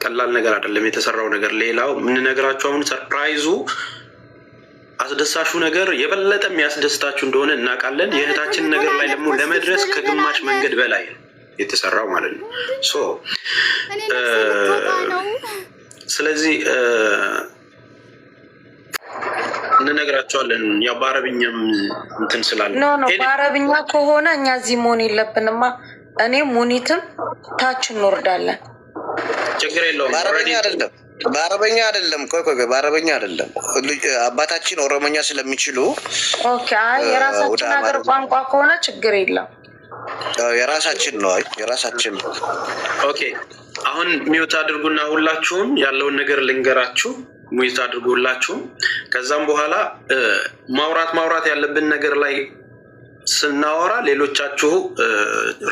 ቀላል ነገር አይደለም የተሰራው ነገር። ሌላው የምንነግራችሁ አሁን ሰርፕራይዙ አስደሳሹ ነገር የበለጠ የሚያስደስታችሁ እንደሆነ እናውቃለን። የእህታችን ነገር ላይ ደግሞ ለመድረስ ከግማሽ መንገድ በላይ የተሰራው ማለት ነው። ስለዚህ እንነግራቸዋለን። ያው በአረብኛም እንትን ስላለ በአረብኛ ከሆነ እኛ እዚህ መሆን የለብንማ። እኔ ሙኒትም ታች እንወርዳለን። ችግር የለውም። በአረበኛ አይደለም። ቆይ በአረበኛ አይደለም። አባታችን ኦሮሞኛ ስለሚችሉ የራሳችን ሀገር ቋንቋ ከሆነ ችግር የለም። የራሳችን ነው። የራሳችን ነው። ኦኬ አሁን ሚውት አድርጉና ሁላችሁም ያለውን ነገር ልንገራችሁ። ሚውት አድርጉ ሁላችሁም። ከዛም በኋላ ማውራት ያለብን ነገር ላይ ስናወራ ሌሎቻችሁ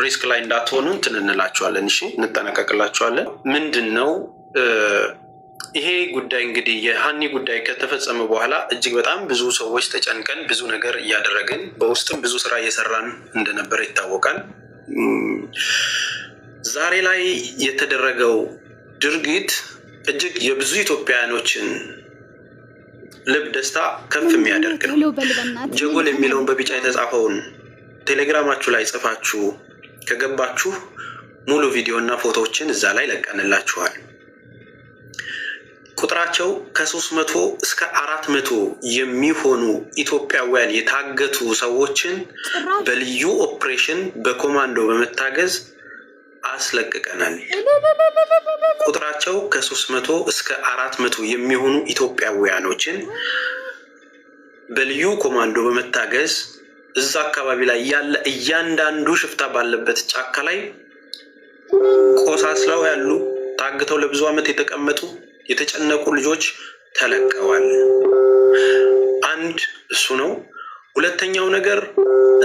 ሪስክ ላይ እንዳትሆኑ እንትን እንላችኋለን። እሺ እንጠነቀቅላችኋለን። ምንድን ነው ይሄ ጉዳይ እንግዲህ የሀኒ ጉዳይ ከተፈጸመ በኋላ እጅግ በጣም ብዙ ሰዎች ተጨንቀን ብዙ ነገር እያደረግን በውስጥም ብዙ ስራ እየሰራን እንደነበረ ይታወቃል። ዛሬ ላይ የተደረገው ድርጊት እጅግ የብዙ ኢትዮጵያውያኖችን ልብ ደስታ ከፍ የሚያደርግ ነው። ጀጎል የሚለውን በቢጫ የተጻፈውን ቴሌግራማችሁ ላይ ጽፋችሁ ከገባችሁ ሙሉ ቪዲዮ እና ፎቶዎችን እዛ ላይ ለቀንላችኋል። ቁጥራቸው ከ300 እስከ 400 የሚሆኑ ኢትዮጵያውያን የታገቱ ሰዎችን በልዩ ኦፕሬሽን በኮማንዶ በመታገዝ አስለቅቀናል። ቁጥራቸው ከ300 እስከ 400 የሚሆኑ ኢትዮጵያውያኖችን በልዩ ኮማንዶ በመታገዝ እዛ አካባቢ ላይ ያለ እያንዳንዱ ሽፍታ ባለበት ጫካ ላይ ቆሳስለው ያሉ ታግተው ለብዙ ዓመት የተቀመጡ የተጨነቁ ልጆች ተለቀዋል። አንድ እሱ ነው። ሁለተኛው ነገር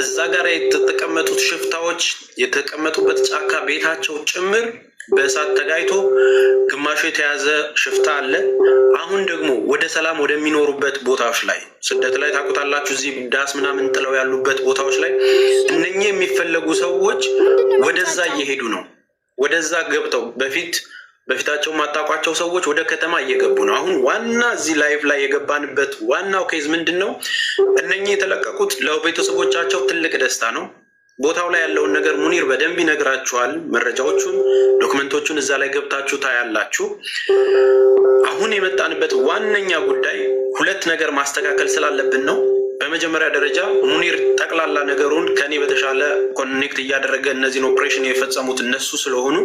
እዛ ጋር የተቀመጡት ሽፍታዎች የተቀመጡበት ጫካ ቤታቸው ጭምር በእሳት ተጋይቶ ግማሹ የተያዘ ሽፍታ አለ። አሁን ደግሞ ወደ ሰላም ወደሚኖሩበት ቦታዎች ላይ ስደት ላይ ታውቁታላችሁ፣ እዚህ ዳስ ምናምን ጥለው ያሉበት ቦታዎች ላይ እነኚህ የሚፈለጉ ሰዎች ወደዛ እየሄዱ ነው። ወደዛ ገብተው በፊታቸው ማጣቋቸው ሰዎች ወደ ከተማ እየገቡ ነው። አሁን ዋና እዚህ ላይቭ ላይ የገባንበት ዋናው ኬዝ ምንድን ነው? እነኚህ የተለቀቁት ለቤተሰቦቻቸው ትልቅ ደስታ ነው። ቦታው ላይ ያለውን ነገር ሙኒር በደንብ ይነግራችኋል። መረጃዎቹን፣ ዶክመንቶቹን እዛ ላይ ገብታችሁ ታያላችሁ። አሁን የመጣንበት ዋነኛ ጉዳይ ሁለት ነገር ማስተካከል ስላለብን ነው። በመጀመሪያ ደረጃ ሙኒር ጠቅላላ ነገሩን ከኔ በተሻለ ኮኔክት እያደረገ እነዚህን ኦፕሬሽን የፈጸሙት እነሱ ስለሆኑ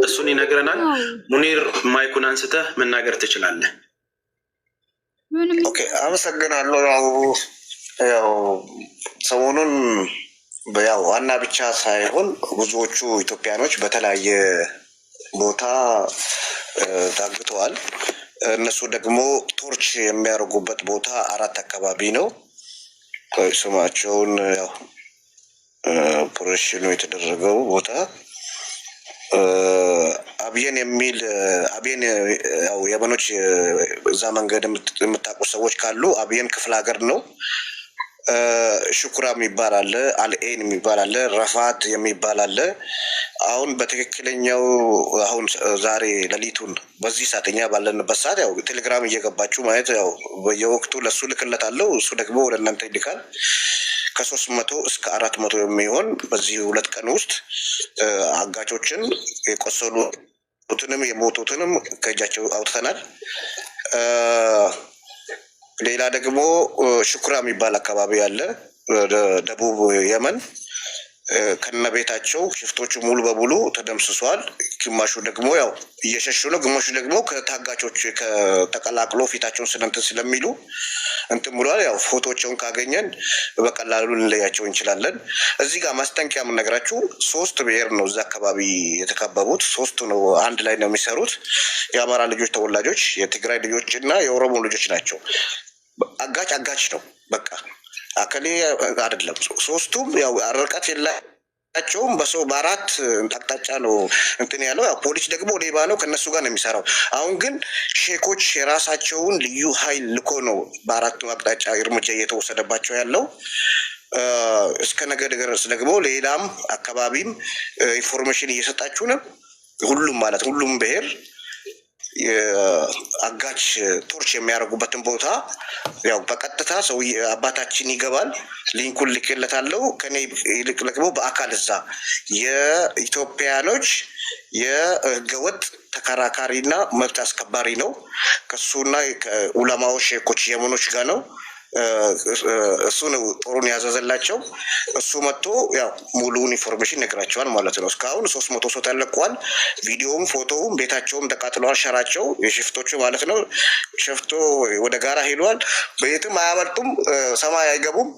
እሱን ይነግረናል። ሙኒር ማይኩን አንስተህ መናገር ትችላለህ። ኦኬ፣ አመሰግናለሁ። ያው ሰሞኑን ዋና ብቻ ሳይሆን ብዙዎቹ ኢትዮጵያኖች በተለያየ ቦታ ታግተዋል። እነሱ ደግሞ ቶርች የሚያደርጉበት ቦታ 4 አካባቢ ነው። ስማቸውን ያው ኦፕሬሽኑ የተደረገው ቦታ አብየን የሚል አብየን ያው የመኖች እዛ መንገድ የምታውቁ ሰዎች ካሉ አብየን ክፍለ ሀገር ነው። ሽኩራ የሚባል አለ፣ አልኤን የሚባል አለ፣ ረፋት የሚባል አለ። አሁን በትክክለኛው አሁን ዛሬ ሌሊቱን በዚህ ሰዓተኛ ባለንበት ሰዓት ያው ቴሌግራም እየገባችሁ ማየት ያው በየወቅቱ ለሱ ልክለታለሁ፣ እሱ ደግሞ ወደ እናንተ ይልካል። ከ300 እስከ 400 የሚሆን በዚህ 2 ቀን ውስጥ አጋቾችን የቆሰሉትንም የሞቱትንም ከእጃቸው አውጥተናል። ሌላ ደግሞ ሽኩራ የሚባል አካባቢ ያለ ደቡብ የመን ከነቤታቸው ሽፍቶቹ ሙሉ በሙሉ ተደምስሷል። ግማሹ ደግሞ ያው እየሸሹ ነው። ግማሹ ደግሞ ከታጋቾች ከተቀላቅሎ ፊታቸውን ስለንትን ስለሚሉ እንትን ብሏል። ያው ፎቶቸውን ካገኘን በቀላሉ ልንለያቸው እንችላለን። እዚህ ጋር ማስጠንቀቂያ የምነግራችሁ 3 ብሔር ነው እዛ አካባቢ የተከበቡት። 3 ነው አንድ ላይ ነው የሚሰሩት። የአማራ ልጆች ተወላጆች፣ የትግራይ ልጆች እና የኦሮሞ ልጆች ናቸው። አጋች ነው በቃ አከሌ አይደለም። 3ቱም ያው ርቀት የላቸውም። በሰው በ4 አቅጣጫ ነው እንትን ያለው። ያው ፖሊስ ደግሞ ሌባ ነው፣ ከነሱ ጋር ነው የሚሰራው። አሁን ግን ሼኮች የራሳቸውን ልዩ ኃይል ልኮ ነው በ4ቱ አቅጣጫ እርምጃ እየተወሰደባቸው ያለው። እስከ ነገ ድረስ ደግሞ ሌላም አካባቢም ኢንፎርሜሽን እየሰጣችሁ ነው። ሁሉም ብሔር አጋች ቶርች የሚያደርጉበትን ቦታ ያው በቀጥታ ሰው አባታችን ይገባል። ሊንኩን ልክለታለሁ። ከኔ ይልቅ ደግሞ በአካል እዛ የኢትዮጵያኖች የህገወጥ ተከራካሪና መብት አስከባሪ ነው። ከሱና ከኡለማዎች ሼኮች የመኖች ጋር ነው። እሱ ነው ጦሩን ያዘዘላቸው። እሱ መጥቶ ያው ሙሉውን ኢንፎርሜሽን ነግራቸዋል ማለት ነው። እስካሁን 300 ሰው ተለቋል። ቪዲዮም ፎቶውም ቤታቸውም ተቃጥለዋል። ሸራቸው የሽፍቶቹ ማለት ነው። ሽፍቶ ወደ ጋራ ሄዷል። በየትም አያመልጡም፣ ሰማይ አይገቡም።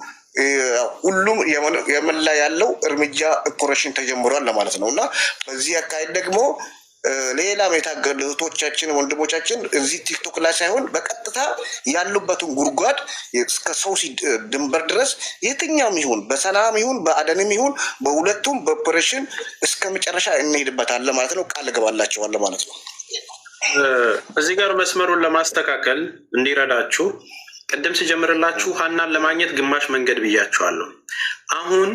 ሁሉም የመን ላይ ያለው እርምጃ ኦፕሬሽን ተጀምሯል ለማለት ነው። እና በዚህ አካሄድ ደግሞ ሌላም የታገሉ እህቶቻችን ወንድሞቻችን እዚህ ቲክቶክ ላይ ሳይሆን በቀጥታ ያሉበትን ጉድጓድ እስከ ሰው ድንበር ድረስ የትኛውም ይሁን በሰላም ይሁን በአደንም ይሁን በሁለቱም በኦፕሬሽን እስከ መጨረሻ እንሄድበታለን ማለት ነው። ቃል እገባላቸዋለሁ ማለት ነው። እዚህ ጋር መስመሩን ለማስተካከል እንዲረዳችሁ ቅድም ሲጀምርላችሁ ሀናን ለማግኘት ግማሽ መንገድ ብያችኋለሁ። አሁን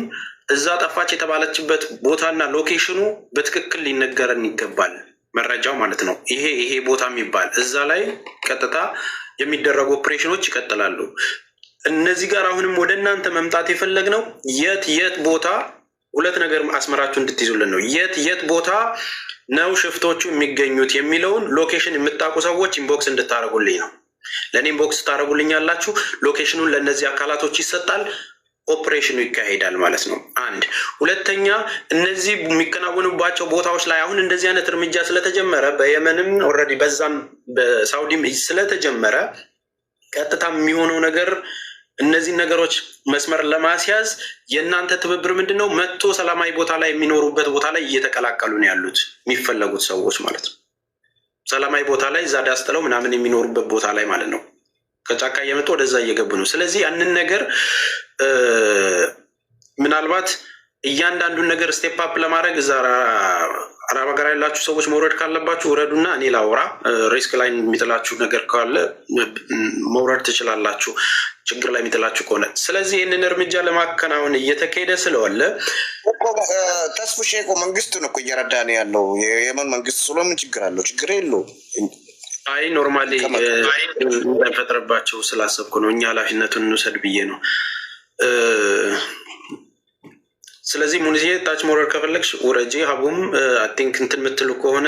እዛ ጠፋች የተባለችበት ቦታና ሎኬሽኑ በትክክል ሊነገረን ይገባል። መረጃው ማለት ነው። ይሄ ቦታ የሚባል እዛ ላይ ቀጥታ የሚደረጉ ኦፕሬሽኖች ይቀጥላሉ። እነዚህ ጋር አሁንም ወደ እናንተ መምጣት የፈለግነው የት ቦታ ሁለት ነገር አስመራችሁ እንድትይዙልን ነው። የት ቦታ ነው ሽፍቶቹ የሚገኙት የሚለውን ሎኬሽን የምታውቁ ሰዎች ኢንቦክስ እንድታደርጉልኝ ነው። ለእኔ ኢንቦክስ ታደርጉልኝ ያላችሁ ሎኬሽኑን ለእነዚህ አካላቶች ይሰጣል። ኦፕሬሽኑ ይካሄዳል ማለት ነው። አንድ ሁለተኛ እነዚህ የሚከናወኑባቸው ቦታዎች ላይ አሁን እንደዚህ አይነት እርምጃ ስለተጀመረ በየመንም ኦልሬዲ በዛም በሳውዲም ስለተጀመረ ቀጥታ የሚሆነው ነገር እነዚህ ነገሮች መስመር ለማስያዝ የእናንተ ትብብር ምንድን ነው? መጥቶ ሰላማዊ ቦታ ላይ የሚኖሩበት ቦታ ላይ እየተቀላቀሉ ነው ያሉት የሚፈለጉት ሰዎች ማለት ነው። ሰላማዊ ቦታ ላይ እዛ ዳስጥለው ምናምን የሚኖሩበት ቦታ ላይ ማለት ነው። ከጫካ እየመጡ ወደዛ እየገቡ ነው። ስለዚህ ያንን ነገር ምናልባት እያንዳንዱን ነገር ስቴፕ አፕ ለማድረግ እዛ አረብ ሀገር ያላችሁ ሰዎች መውረድ ካለባችሁ ውረዱና እኔ ላውራ። ሪስክ ላይ የሚጥላችሁ ነገር ካለ መውረድ ትችላላችሁ፣ ችግር ላይ የሚጥላችሁ ከሆነ። ስለዚህ ይህንን እርምጃ ለማከናወን እየተካሄደ ስለዋለ ተስፍሽ እኮ መንግስቱን እኮ እየረዳ ነው ያለው። የየመን መንግስት ስለምን ችግር አለው? ችግር የለውም። አይ ኖርማሊ እንዳይፈጥርባቸው ስላሰብኩ ነው። እኛ ኃላፊነቱን እንውሰድ ብዬ ነው። ስለዚህ ሙኒዜ ታች መውረድ ከፈለግሽ ውረጂ። ሀቡም አይ ቲንክ እንትን የምትሉ ከሆነ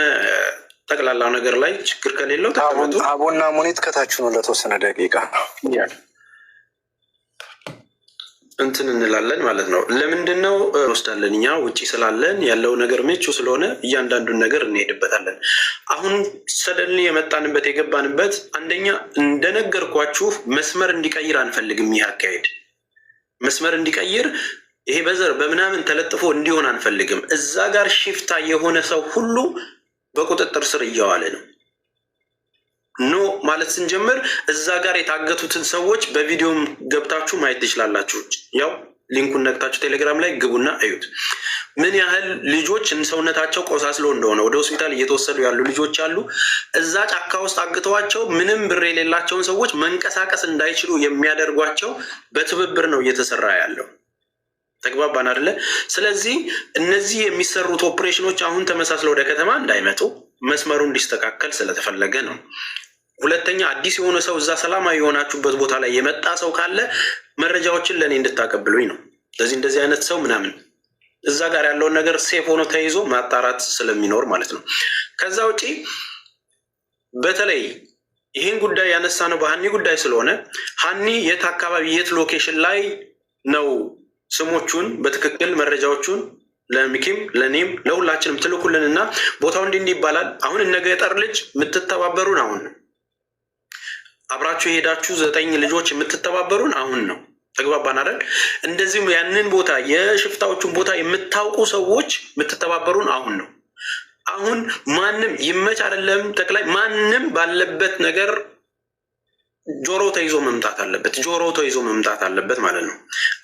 ጠቅላላው ነገር ላይ ችግር ከሌለው ተቀመጡ። ሀቡና ሙኒት ከታች ነው ለተወሰነ ደቂቃ እንትን እንላለን ማለት ነው። ለምንድን ነው እንወስዳለን? እኛ ውጭ ስላለን ያለው ነገር ምቹ ስለሆነ እያንዳንዱን ነገር እንሄድበታለን። አሁን ሰደልን የመጣንበት የገባንበት አንደኛ እንደነገርኳችሁ መስመር እንዲቀይር አንፈልግም። ይህ አካሄድ መስመር እንዲቀይር ይሄ በዘር በምናምን ተለጥፎ እንዲሆን አንፈልግም። እዛ ጋር ሽፍታ የሆነ ሰው ሁሉ በቁጥጥር ስር እየዋለ ነው። ኖ ማለት ስንጀምር እዛ ጋር የታገቱትን ሰዎች በቪዲዮም ገብታችሁ ማየት ትችላላችሁ። ያው ሊንኩን ነግታችሁ ቴሌግራም ላይ ግቡና እዩት። ምን ያህል ልጆች ሰውነታቸው ቆሳስሎ እንደሆነ ወደ ሆስፒታል እየተወሰዱ ያሉ ልጆች አሉ። እዛ ጫካ ውስጥ አግተዋቸው ምንም ብር የሌላቸውን ሰዎች መንቀሳቀስ እንዳይችሉ የሚያደርጓቸው በትብብር ነው እየተሰራ ያለው። ተግባባን አይደለ? ስለዚህ እነዚህ የሚሰሩት ኦፕሬሽኖች አሁን ተመሳስለው ወደ ከተማ እንዳይመጡ መስመሩ እንዲስተካከል ስለተፈለገ ነው። ሁለተኛ አዲስ የሆነ ሰው እዛ ሰላማዊ የሆናችሁበት ቦታ ላይ የመጣ ሰው ካለ መረጃዎችን ለእኔ እንድታቀብሉኝ ነው። ስለዚህ እንደዚህ አይነት ሰው ምናምን እዛ ጋር ያለውን ነገር ሴፍ ሆኖ ተይዞ ማጣራት ስለሚኖር ማለት ነው። ከዛ ውጪ በተለይ ይህን ጉዳይ ያነሳ ነው በሀኒ ጉዳይ ስለሆነ ሀኒ የት አካባቢ የት ሎኬሽን ላይ ነው ስሞቹን በትክክል መረጃዎቹን ለሚኪም ለኔም ለሁላችንም ትልኩልንና ቦታው እንዲህ ይባላል። አሁን እነ ገጠር ልጅ የምትተባበሩን አሁን አብራችሁ የሄዳችሁ 9 ልጆች የምትተባበሩን አሁን ነው። ተግባባን አይደል? እንደዚሁም ያንን ቦታ የሽፍታዎቹን ቦታ የምታውቁ ሰዎች የምትተባበሩን አሁን ነው። አሁን ማንም ይመች አይደለም ጠቅላይ ማንም ባለበት ነገር ጆሮ ተይዞ መምጣት አለበት። ጆሮ ተይዞ መምጣት አለበት ማለት ነው።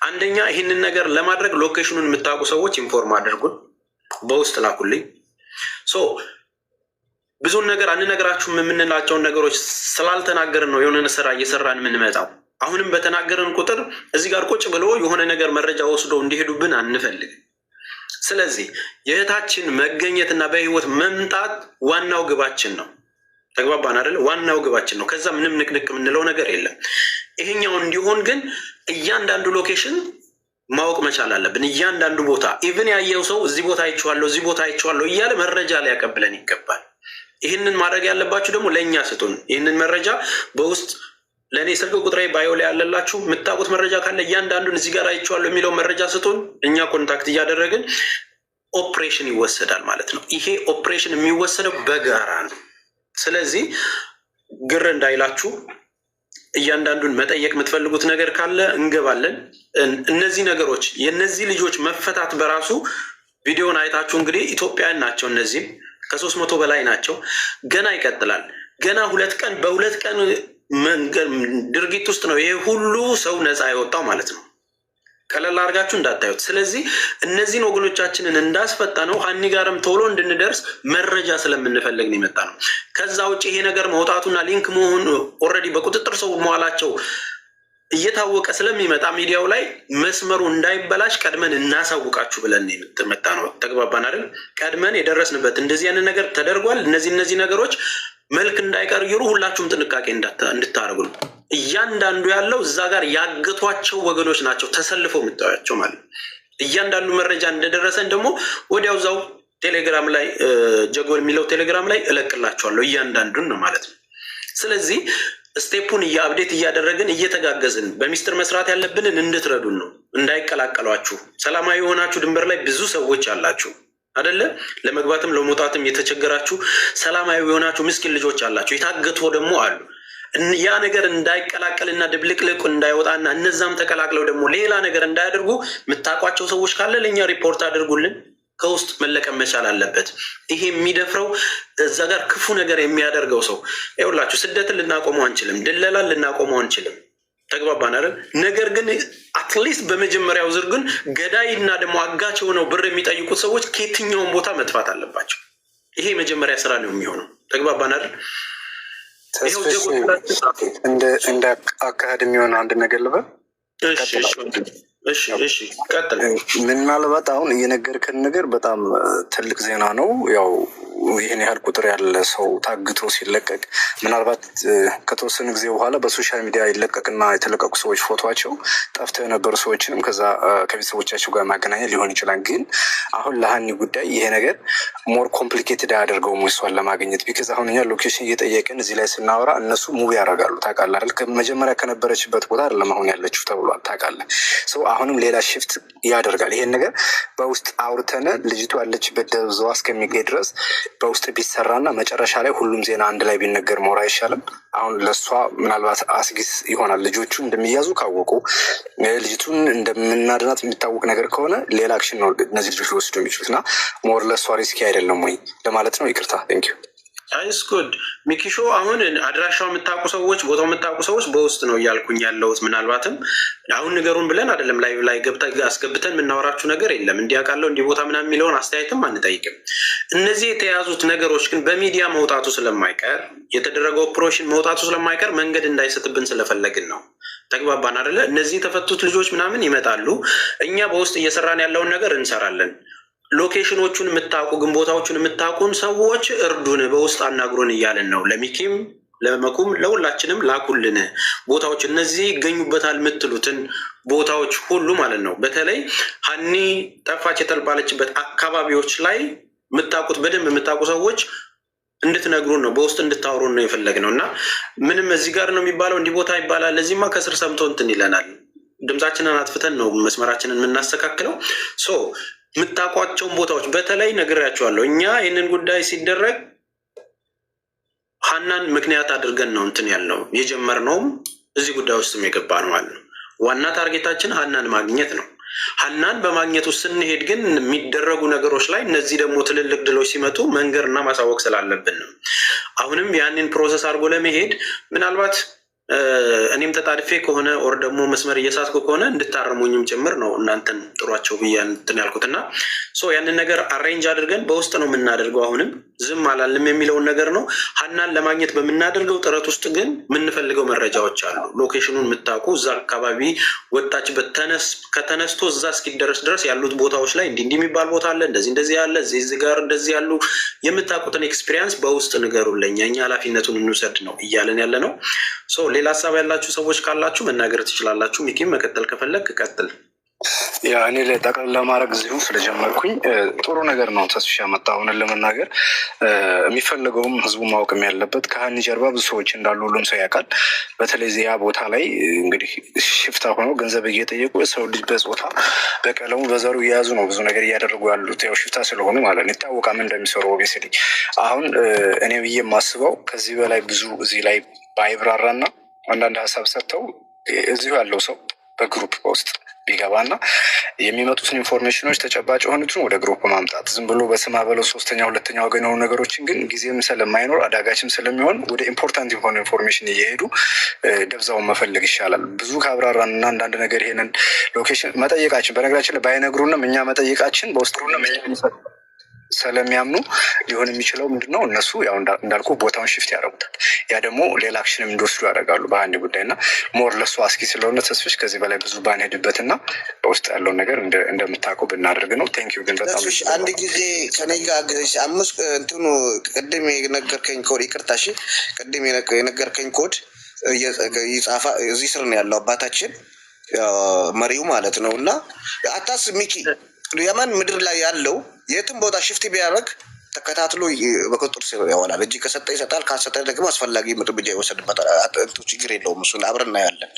አንደኛ ይህንን ነገር ለማድረግ ሎኬሽኑን የምታውቁ ሰዎች ኢንፎርም አድርጉን፣ በውስጥ ላኩልኝ። ብዙን ነገር አንነግራችሁም የምንላቸውን ነገሮች ስላልተናገርን ነው የሆነ ስራ እየሰራን የምንመጣው። አሁንም በተናገርን ቁጥር እዚህ ጋር ቁጭ ብሎ የሆነ ነገር መረጃ ወስዶ እንዲሄዱብን አንፈልግም። ስለዚህ የእህታችን መገኘትና በህይወት መምጣት ዋናው ግባችን ነው። ተግባባን አይደለ? ዋናው ግባችን ነው። ከዛ ምንም ንቅንቅ የምንለው ነገር የለም። ይሄኛው እንዲሆን ግን እያንዳንዱ ሎኬሽን ማወቅ መቻል አለብን። እያንዳንዱ ቦታ ኢቭን ያየው ሰው እዚህ ቦታ አይቼዋለሁ፣ እዚህ ቦታ አይቼዋለሁ እያለ መረጃ ሊያቀብለን ይገባል። ይህንን ማድረግ ያለባችሁ ደግሞ ለእኛ ስጡን። ይህንን መረጃ በውስጥ ለእኔ ስልክ ቁጥሬ ባዮ ላይ ያለላችሁ የምታውቁት መረጃ ካለ እያንዳንዱን እዚህ ጋር አይቼዋለሁ የሚለው መረጃ ስጡን። እኛ ኮንታክት እያደረግን ኦፕሬሽን ይወሰዳል ማለት ነው። ይሄ ኦፕሬሽን የሚወሰደው በጋራ ነው። ስለዚህ ግር እንዳይላችሁ እያንዳንዱን መጠየቅ የምትፈልጉት ነገር ካለ እንገባለን። እነዚህ ነገሮች የእነዚህ ልጆች መፈታት በራሱ ቪዲዮን አይታችሁ እንግዲህ ኢትዮጵያውያን ናቸው። እነዚህም ከ300 በላይ ናቸው። ገና ይቀጥላል። ገና በሁለት ቀን ድርጊት ውስጥ ነው ይሄ ሁሉ ሰው ነፃ የወጣው ማለት ነው። ቀለል አድርጋችሁ እንዳታዩት። ስለዚህ እነዚህን ወገኖቻችንን እንዳስፈታ ነው ሀኒ ጋርም ቶሎ እንድንደርስ መረጃ ስለምንፈልግ ነው የመጣ ነው። ከዛ ውጭ ይሄ ነገር መውጣቱና ሊንክ መሆኑ ኦልሬዲ በቁጥጥር ሰው መዋላቸው እየታወቀ ስለሚመጣ ሚዲያው ላይ መስመሩ እንዳይበላሽ ቀድመን እናሳውቃችሁ ብለን የምትመጣ ነው። ተግባባን አይደል? ቀድመን የደረስንበት እንደዚህ አይነት ነገር ተደርጓል። እነዚህ ነገሮች መልክ እንዳይቀይሩ ሁላችሁም ጥንቃቄ እንድታደርጉ ነው። እያንዳንዱ ያለው እዛ ጋር ያገቷቸው ወገኖች ናቸው ተሰልፈው የምታዩቸው ማለት ነው። እያንዳንዱ መረጃ እንደደረሰን ደግሞ ወዲያው ዛው ቴሌግራም ላይ ጀጎል የሚለው ቴሌግራም ላይ እለቅላችኋለሁ እያንዳንዱን ነው ማለት ነው። ስለዚህ ስቴፑን አፕዴት እያደረግን እየተጋገዝን በሚስጥር መስራት ያለብንን እንድትረዱን ነው። እንዳይቀላቀሏችሁ። ሰላማዊ የሆናችሁ ድንበር ላይ ብዙ ሰዎች አላችሁ አይደለ? ለመግባትም ለመውጣትም የተቸገራችሁ ሰላማዊ የሆናችሁ ምስኪን ልጆች አላችሁ። የታገቱ ደግሞ አሉ። ያ ነገር እንዳይቀላቀልና ድብልቅልቅ እንዳይወጣና እነዛም ተቀላቅለው ደግሞ ሌላ ነገር እንዳያደርጉ የምታውቋቸው ሰዎች ካለ ለእኛ ሪፖርት አድርጉልን። ከውስጥ መለቀም መቻል አለበት። ይሄ የሚደፍረው እዛ ጋር ክፉ ነገር የሚያደርገው ሰው ይኸውላችሁ፣ ስደትን ልናቆመው አንችልም፣ ድለላን ልናቆመው አንችልም። ተግባባን አይደል? ነገር ግን አትሊስት በመጀመሪያው ዙር ግን ገዳይ እና ደግሞ አጋች ሆነው ብር የሚጠይቁት ሰዎች ከየትኛውን ቦታ መጥፋት አለባቸው። ይሄ የመጀመሪያ ስራ ነው የሚሆነው። ተግባባን አይደል? እንደ አካሄድ የሚሆን አንድ ነገር ልበል። እሺ ቀጥል። ምናልባት አሁን እየነገርከን ነገር በጣም ትልቅ ዜና ነው። ያው ይህን ያህል ቁጥር ያለ ሰው ታግቶ ሲለቀቅ ምናልባት ከተወሰነ ጊዜ በኋላ በሶሻል ሚዲያ ይለቀቅና የተለቀቁ ሰዎች ፎቶቸው ጠፍተው የነበሩ ሰዎችንም ከዛ ከቤተሰቦቻቸው ጋር ማገናኘት ሊሆን ይችላል። ግን አሁን ለሀኒ ጉዳይ ይሄ ነገር ሞር ኮምፕሊኬትድ አያደርገውም እሷን ለማግኘት። ቢካዝ አሁን እኛ ሎኬሽን እየጠየቅን እዚህ ላይ ስናወራ እነሱ ሙቪ ያደርጋሉ። ታውቃለህ አይደል? መጀመሪያ ከነበረችበት ቦታ አይደለም አሁን ያለችው ተብሏል። ታውቃለህ? አሁንም ሌላ ሽፍት ያደርጋል። ይሄን ነገር በውስጥ አውርተን ልጅቱ ያለችበት ደብዛዋ እስከሚገኝ ድረስ በውስጥ ቢሰራና መጨረሻ ላይ ሁሉም ዜና አንድ ላይ ቢነገር ሞር አይሻልም? አሁን ለእሷ ምናልባት አስጊስ ይሆናል። ልጆቹ እንደሚያዙ ካወቁ ልጅቱን እንደምናድናት የሚታወቅ ነገር ከሆነ ሌላ አክሽን ነው እነዚህ ልጆች ሊወስዱ የሚችሉት እና ሞር ለእሷ ሪስኪ አይደለም ወይ ለማለት ነው። ይቅርታ። ቴንክ ዩ አይስኩድ ሚኪሾ። አሁን አድራሻው የምታውቁ ሰዎች፣ ቦታው የምታውቁ ሰዎች በውስጥ ነው እያልኩኝ ያለሁት። ምናልባትም አሁን ንገሩን ብለን አይደለም ላይ አስገብተን የምናወራችሁ ነገር የለም። እንዲያውቃለው እንዲህ ቦታ ምናምን የሚለውን አስተያየትም አንጠይቅም። እነዚህ የተያዙት ነገሮች ግን በሚዲያ መውጣቱ ስለማይቀር የተደረገው ኦፕሬሽን መውጣቱ ስለማይቀር መንገድ እንዳይሰጥብን ስለፈለግን ነው። ተግባባን አይደለ? እነዚህ የተፈቱት ልጆች ምናምን ይመጣሉ። እኛ በውስጥ እየሰራን ያለውን ነገር እንሰራለን። ሎኬሽኖቹን የምታውቁ ግን ቦታዎቹን የምታውቁን ሰዎች እርዱን፣ በውስጥ አናግሩን እያልን ነው። ለሚኪም ለመኩም ለሁላችንም ላኩልን ቦታዎች፣ እነዚህ ይገኙበታል የምትሉትን ቦታዎች ሁሉ ማለት ነው። በተለይ ሀኒ ጠፋች የተባለችበት አካባቢዎች ላይ የምታውቁት በደንብ የምታውቁ ሰዎች እንድትነግሩን ነው፣ በውስጥ እንድታወሩን ነው የፈለግነው። እና ምንም እዚህ ጋር ነው የሚባለው እንዲህ ቦታ ይባላል እዚህማ ከስር ሰምቶ እንትን ይለናል። ድምፃችንን አጥፍተን ነው መስመራችንን የምናስተካክለው። የምታውቋቸውን ቦታዎች በተለይ ነግሬያቸዋለሁ። እኛ ይህንን ጉዳይ ሲደረግ ሀናን ምክንያት አድርገን ነው እንትን ያልነው የጀመርነውም እዚህ ጉዳይ ውስጥም የገባ ነው ማለት ነው። ዋና ታርጌታችን ሀናን ማግኘት ነው። ሀናን በማግኘት ውስጥ ስንሄድ ግን የሚደረጉ ነገሮች ላይ እነዚህ ደግሞ ትልልቅ ድሎች ሲመጡ መንገርና ማሳወቅ ስላለብን ነው። አሁንም ያንን ፕሮሰስ አድርጎ ለመሄድ ምናልባት እኔም ተጣድፌ ከሆነ ኦር ደግሞ መስመር እየሳትኩ ከሆነ እንድታረሙኝም ጭምር ነው እናንተን ጥሯቸው ብዬ እንትን ያልኩት እና ያንን ነገር አሬንጅ አድርገን በውስጥ ነው የምናደርገው። አሁንም ዝም አላልም የሚለውን ነገር ነው። ሀናን ለማግኘት በምናደርገው ጥረት ውስጥ ግን የምንፈልገው መረጃዎች አሉ። ሎኬሽኑን የምታውቁ እዛ አካባቢ ወጣችበት ከተነስቶ እዛ እስኪደረስ ድረስ ያሉት ቦታዎች ላይ እንዲህ የሚባል ቦታ አለ፣ እንደዚህ ያለ እዚህ ጋር እንደዚህ ያሉ የምታውቁትን ኤክስፒሪየንስ በውስጥ ንገሩልኝ፣ እኛ ኃላፊነቱን እንውሰድ ነው እያለን ያለ ነው። ሌላ ሀሳብ ያላችሁ ሰዎች ካላችሁ መናገር ትችላላችሁ። ሚኪም መቀጠል ከፈለግ ቀጥል። ያ እኔ ላይ ጠቅላላ ለማድረግ እዚሁ ስለጀመርኩኝ ጥሩ ነገር ነው ተስፋ ያመጣ። ሆነን ለመናገር የሚፈልገውም ህዝቡ ማወቅም ያለበት ከሀኒ ጀርባ ብዙ ሰዎች እንዳሉ ሁሉም ሰው ያውቃል። በተለይ ዚያ ቦታ ላይ እንግዲህ ሽፍታ ሆነው ገንዘብ እየጠየቁ የሰው ልጅ በጾታ በቀለሙ በዘሩ እየያዙ ነው ብዙ ነገር እያደረጉ ያሉት። ያው ሽፍታ ስለሆኑ ማለት ነው ይታወቃል ምን እንደሚሰሩ። ኦቤስሊ አሁን እኔ ብዬ የማስበው ከዚህ በላይ ብዙ እዚህ ላይ ባይብራራና አንዳንድ ሀሳብ ሰጥተው እዚሁ ያለው ሰው በግሩፕ በውስጥ ቢገባና የሚመጡትን ኢንፎርሜሽኖች ተጨባጭ የሆኑትን ወደ ግሩፕ ማምጣት ዝም ብሎ በስማ በለው ሶስተኛ ሁለተኛ ወገን የሆኑ ነገሮችን ግን ጊዜም ስለማይኖር አዳጋችም ስለሚሆን ወደ ኢምፖርታንት የሆነ ኢንፎርሜሽን እየሄዱ ደብዛውን መፈለግ ይሻላል። ብዙ ካብራራን እና አንዳንድ ነገር ይሄንን ሎኬሽን መጠየቃችን በነገራችን ላይ ባይነግሩንም እኛ መጠየቃችን በውስጥ ስለሚያምኑ ሊሆን የሚችለው ምንድነው እነሱ ያው እንዳልኩ ቦታውን ሽፍት ያደርጉታል። ያ ደግሞ ሌላ አክሽንም እንዲወስዱ ያደርጋሉ በአንድ ጉዳይ እና ሞር ለሱ አስኪ ስለሆነ ተስፍሽ ከዚህ በላይ ብዙ ባንሄድበት እና በውስጥ ያለውን ነገር እንደምታውቀው ብናደርግ ነው። ቴንኪዩ። ግን በጣም አንድ ጊዜ ከኔ ጋር አምስት እንትኑ ቅድም የነገርከኝ ኮድ ይቅርታ፣ እሺ ቅድም የነገርከኝ ኮድ ይጻፋ እዚህ ስር ነው ያለው አባታችን መሪው ማለት ነው። እና አታስ ሚኪ የመን ምድር ላይ ያለው የትም ቦታ ሽፍት ቢያደርግ ተከታትሎ በቁጥጥር ስር ያዋላል። እጅ ከሰጠ ይሰጣል፣ ካሰጠ ደግሞ አስፈላጊ እርምጃ ይወሰድበታል። ችግር የለውም። እሱን አብረን እናያለን።